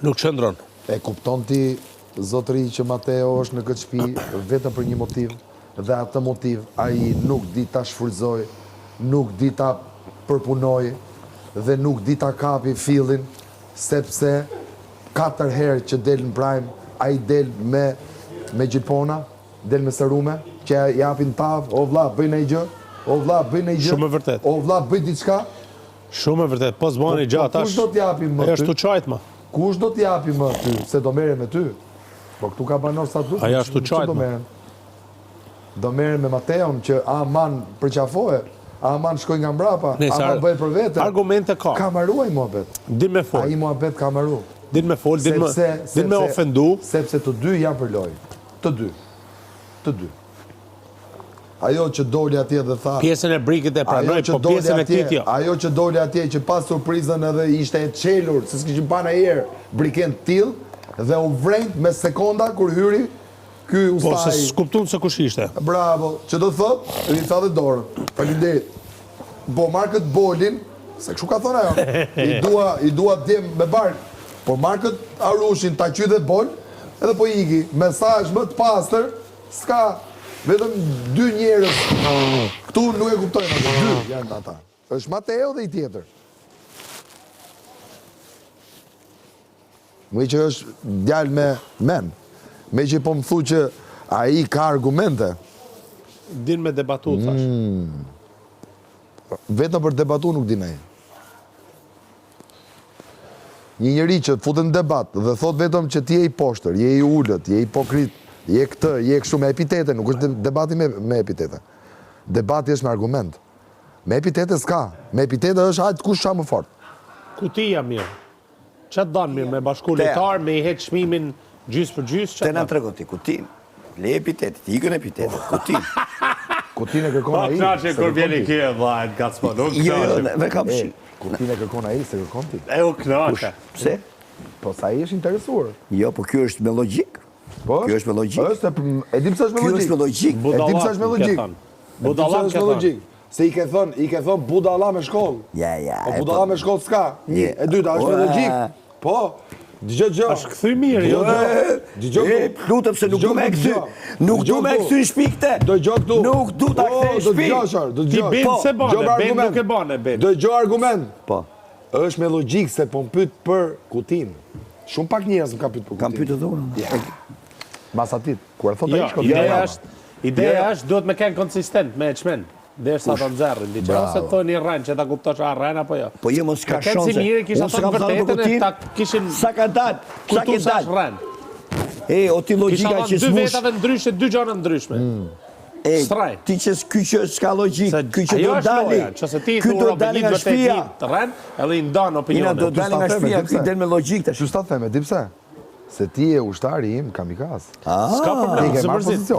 Nuk qëndron. E kupton ti, zotëri, që Mateo është në këtë shtëpi vetëm për një motiv, dhe atë motiv ai nuk di ta shfrytëzoj, nuk di ta përpunoj dhe nuk di ta kapi fillin, sepse 4 herë që del në Prime, ai del me gjilpona, del me serume, që japin tav, o vlla, bëj një gjë, o vlla, bëj një gjë. Shumë e vërtet. O vlla, bëj diçka. Shumë e vërtet. Po s'bani gjatë tash. Kush do t'japi më ty? Ajo është çajt më. Kush do t'japi më ty? Se do merre me ty. Po këtu ka banor sa duhet. Ajo është çajt më. Do merren me Mateon që aman përqafoje, aman shkoj nga mbrapa, aman bëj për vete. Argumente ka. Ka maruaj muhabet. Din me fol. Ai muhabet ka maru. Din me fol, din me ofendu. Sepse të dy janë për lojë. Të dy. Ajo që doli atje dhe tha... Pjesën e brikit e pranoj, po pjesën e këtij jo. Ajo që doli atje që pas surprizën edhe ishte e çelur, se s'kishin pa ndonjëherë briken tillë, dhe u vrejt me sekonda kur hyri ky ustaj. Po se s'kupton se kush ishte. Bravo, që do thot, i tha dhe dorën. Faleminderit. Po marr kët bolin, se kështu ka thonë ajo. I dua djem me bark. Po marr kët Arushin ta qy dhe bol, edhe po iki. Mesazh më të pastër, s'ka. Vetëm 2 njerëz. Këtu nuk e kuptojnë ato. 2 janë ata. Është Mateo dhe i tjetër. Më që është djalë me men. Me që po më thu që ai ka argumente. Din me debatu, thash. Vetëm për debatu nuk din ai. Një njeri që futet në debat dhe thot vetëm që ti je i poshtër, je i ulët, je hipokrit, je këtë, je kështu me epitete, nuk është debati me epitete. Debati është me argument. Me epitete s'ka. Me epitete është hajtë kush qa më fort. Kutia mirë. Që të danë mirë me bashkullitar, me i hetë shmimin gjys për gjys? Te na tregon ti, kutin. Le epitetit, ikën epitetit, kutin. Kutin e kërkon ai. Po knaqe kur vjeni kje, vajt, gacmo, nuk knaqe. Me kam shi. Kutin e kërkon ai, se kërkon ti. E u knaqe. Pse? Po sa i është interesuar. Jo, po kjo është me logjik. Po? Kjo është me logjik. E dim sa është me Kjo logjik. është me logjik. E dim sa është me logjik. Budallam ke thënë. Se i ke thon budalla me shkollë. Ja. Po budalla me shkollë s'ka. E dyta është me logjik. Po. Dgjoj. Është kthy mirë, jo. Dgjoj. Lutem se nuk du me kthy. Nuk du me kthy në shpikte. Dgjoj këtu. Nuk du ta kthej shpik. Ti ben se bane, ben nuk e bane, ben. Dgjoj argument. Po. Është me logjik se po mpyet për Kutin. Shumë pak njerëz më kanë pyetur për Kutin. Kam pyetur dhunë. Masatit, kur e thot ai shkon. Ideja është duhet me kenë konsistent me çmen. Derisa ta nxjerrin diçka ose thoni rën që ta kuptosh a rën apo jo. Po jo mos ka shanse. Kanë si mirë kisha thënë vërtetën ta kishin sa ka dal. Sa ka dal. Rën. O ti logjika që dy vetave ndryshe, dy gjëra ndryshme. Ti që ky që s'ka logjik, ky që do dali. Ky do dali nga shtëpia. Rën, edhe i ndan opinionin. Do dali nga shtëpia, ky del me logjik tash. Çu sta them, di pse? Se ti je ushtari im kamikaz. S'ka problem, se përzit.